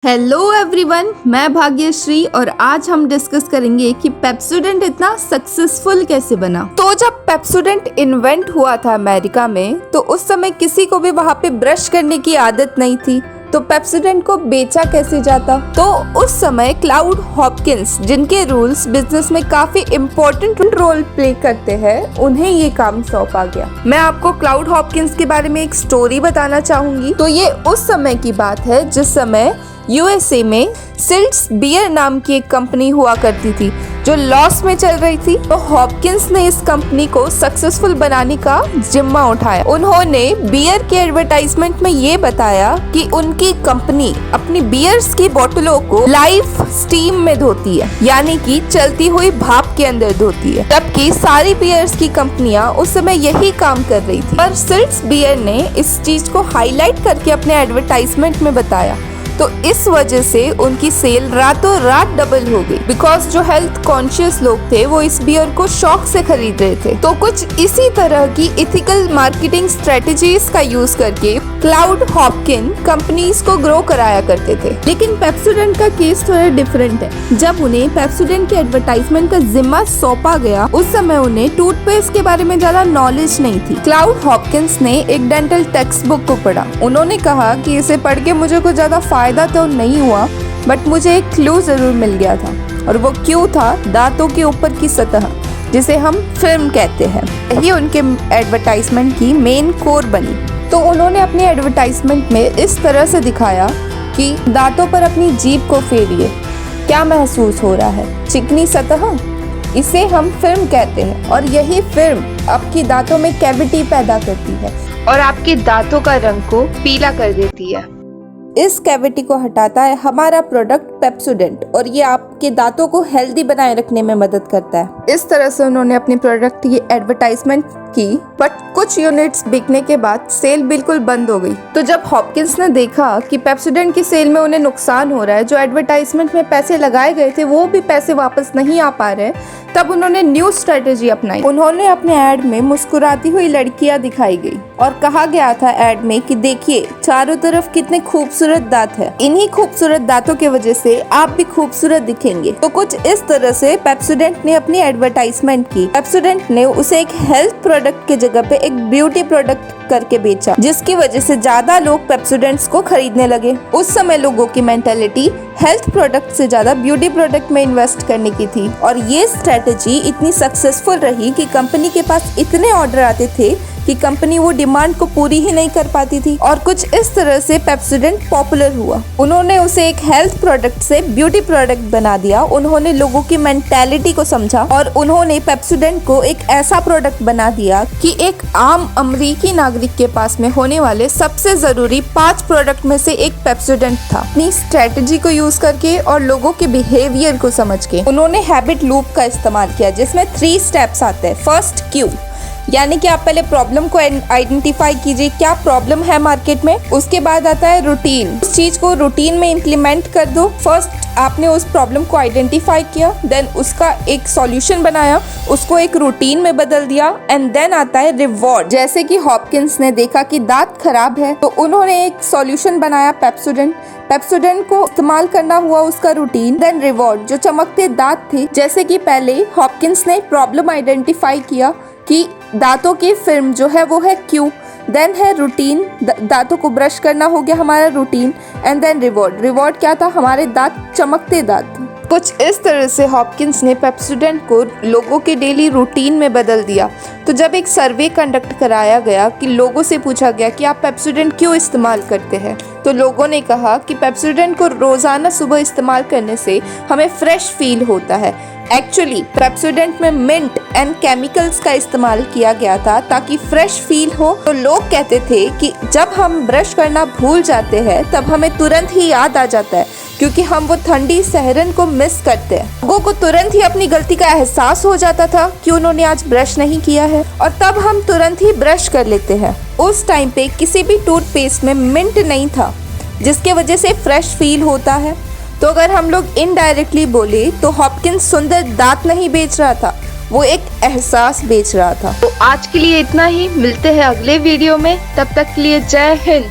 Hello everyone, मैं भाग्यश्री और आज हम डिस्कस करेंगे कि पेप्सोडेंट इतना सक्सेसफुल कैसे बना। तो जब पेप्सोडेंट इन्वेंट हुआ था अमेरिका में, तो उस समय किसी को भी वहाँ पे ब्रश करने की आदत नहीं थी, तो पेप्सोडेंट को बेचा कैसे जाता। तो उस समय क्लाउड हॉपकिंस, जिनके रूल्स बिजनेस में काफी इम्पोर्टेंट रोल प्ले करते हैं, उन्हें ये काम सौंपा गया। मैं आपको क्लाउड हॉपकिंस के बारे में एक स्टोरी बताना चाहूंगी। तो ये उस समय की बात है जिस समय यूएसए में सिल्ट्स बियर नाम की एक कंपनी हुआ करती थी जो लॉस में चल रही थी। तो हॉपकिंस ने इस कंपनी को सक्सेसफुल बनाने का जिम्मा उठाया। उन्होंने बियर के एडवर्टाइजमेंट में ये बताया कि उनकी कंपनी अपनी बियर्स की बोतलों को लाइव स्टीम में धोती है, यानी कि चलती हुई भाप के अंदर धोती है, जबकि सारी बियर्स की कंपनियां उस समय यही काम कर रही थी। पर सिल्ट्स बियर ने इस चीज को हाईलाइट करके अपने एडवर्टाइजमेंट में बताया, तो इस वजह से उनकी सेल रातों रात डबल हो गई। बिकॉज जो हेल्थ कॉन्शियस लोग थे वो इस बियर को शौक से खरीद रहे थे। तो कुछ इसी तरह की इथिकल मार्केटिंग स्ट्रेटेजीज का यूज करके क्लाउड हॉपकिन कंपनीज को ग्रो कराया करते थे। लेकिन पेप्सोडेंट का केस थोड़ा डिफरेंट है। जब उन्हें पेप्सोडेंट के एडवर्टाइजमेंट का जिम्मा सौंपा गया, उस समय उन्हें टूथपेस्ट के बारे में ज्यादा नॉलेज नहीं थी। क्लाउड हॉपकिंस ने एक डेंटल टेक्स्ट बुक को पढ़ा। उन्होंने कहा कि इसे पढ़ के मुझे कुछ ज्यादा फायदा तो नहीं हुआ, बट मुझे एक क्लू जरूर मिल गया था, और वो क्यों था, दांतों के ऊपर की सतह, जिसे हम फिल्म कहते हैं। यही उनके एडवर्टाइजमेंट की मेन कोर बनी। तो उन्होंने अपने एडवर्टाइजमेंट में इस तरह से दिखाया कि दांतों पर अपनी जीभ को फेरिए, क्या महसूस हो रहा है, चिकनी सतह, इसे हम फिल्म कहते हैं, और यही फिल्म आपकी दांतों में कैविटी पैदा करती है और आपके दांतों का रंग को पीला कर देती है। इस कैविटी को हटाता है हमारा प्रोडक्ट पेप्सोडेंट, और ये आपके दांतों को हेल्दी बनाए रखने में मदद करता है। इस तरह से उन्होंने अपनी प्रोडक्ट की एडवर्टाइजमेंट की, बट कुछ यूनिट्स बिकने के बाद सेल बिल्कुल बंद हो गई। तो जब हॉपकिंस ने देखा कि पेप्सोडेंट की सेल में उन्हें नुकसान हो रहा है, जो एडवर्टाइजमेंट में पैसे लगाए गए थे वो भी पैसे वापस नहीं आ पा रहे, तब उन्होंने न्यू स्ट्रेटेजी अपनाई। उन्होंने अपने ऐड में मुस्कुराती हुई लड़कियां दिखाई गई और कहा गया था ऐड में कि देखिए चारों तरफ कितने खूबसूरत दांत है, इन्हीं खूबसूरत दांतों की वजह से आप भी खूबसूरत दिखेंगे। तो कुछ इस तरह से पेप्सोडेंट ने अपनी एडवर्टाइजमेंट की। पेप्सोडेंट ने उसे एक हेल्थ प्रोडक्ट की जगह पे एक ब्यूटी प्रोडक्ट करके बेचा, जिसकी वजह से ज्यादा लोग पेप्सोडेंट्स को खरीदने लगे। उस समय लोगों की मेंटालिटी हेल्थ प्रोडक्ट से ज्यादा ब्यूटी प्रोडक्ट में इन्वेस्ट करने की थी, और ये स्ट्रेटेजी इतनी सक्सेसफुल रही कि कंपनी के पास इतने ऑर्डर आते थे कि कंपनी वो डिमांड को पूरी ही नहीं कर पाती थी, और कुछ इस तरह से पेप्सोडेंट पॉपुलर हुआ। उन्होंने उसे एक हेल्थ प्रोडक्ट से ब्यूटी प्रोडक्ट बना दिया। उन्होंने लोगों की मेंटालिटी को समझा और उन्होंने पेप्सोडेंट को एक ऐसा प्रोडक्ट बना दिया कि एक आम अमेरिकी नागरिक के पास में होने वाले सबसे जरूरी 5 प्रोडक्ट में से एक पेप्सोडेंट था। अपनी स्ट्रेटेजी को यूज करके और लोगों के बिहेवियर को समझ के उन्होंने हैबिट लूप का इस्तेमाल किया, जिसमें 3 स्टेप्स आते हैं। फर्स्ट क्यू, यानी कि आप पहले प्रॉब्लम को आइडेंटिफाई कीजिए, क्या प्रॉब्लम है मार्केट में। उसके बाद आता है रूटीन, उस चीज को रूटीन में इम्प्लीमेंट कर दो। फर्स्ट आपने उस प्रॉब्लम को आइडेंटिफाई किया, देन उसका एक सॉल्यूशन बनाया, उसको एक रूटीन में बदल दिया, एंड देन आता है रिवॉर्ड। जैसे कि हॉपकिंस ने देखा कि दांत खराब है, तो उन्होंने एक सॉल्यूशन बनाया पेप्सोडेंट। पेप्सोडेंट को इस्तेमाल करना हुआ उसका रूटीन, देन रिवॉर्ड, जो चमकते दांत थे। जैसे कि पहले हॉपकिंस ने प्रॉब्लम आइडेंटिफाई किया कि दांतों की फिल्म जो है वो है क्यू, देन है रूटीन, दांतों को ब्रश करना हो गया हमारा routine, and then reward. Reward क्या था, हमारे दांत चमकते दांत। कुछ इस तरह से हॉपकिंस ने पेप्सोडेंट को लोगों के डेली रूटीन में बदल दिया। तो जब एक सर्वे कंडक्ट कराया गया कि लोगों से पूछा गया कि आप पेप्सोडेंट क्यों इस्तेमाल करते हैं, तो लोगों ने कहा कि पेप्सोडेंट को रोजाना सुबह इस्तेमाल करने से हमें फ्रेश फील होता है। एक्चुअली पेप्सोडेंट में मिंट एंड केमिकल्स का इस्तेमाल किया गया था ताकि फ्रेश फील हो। तो लोग कहते थे कि जब हम ब्रश करना भूल जाते हैं तब हमें तुरंत ही याद आ जाता है, क्योंकि हम वो ठंडी सहरन को मिस करते हैं। लोगों को तुरंत ही अपनी गलती का एहसास हो जाता था कि उन्होंने आज ब्रश नहीं किया है, और तब हम तुरंत ही ब्रश कर लेते हैं। उस टाइम पे किसी भी टूथपेस्ट में मिंट नहीं था, जिसके वजह से फ्रेश फील होता है। तो अगर हम लोग इनडायरेक्टली बोले तो हॉपकिंस सुंदर दांत नहीं बेच रहा था, वो एक एहसास बेच रहा था। तो आज के लिए इतना ही, मिलते हैं अगले वीडियो में, तब तक के लिए जय हिंद।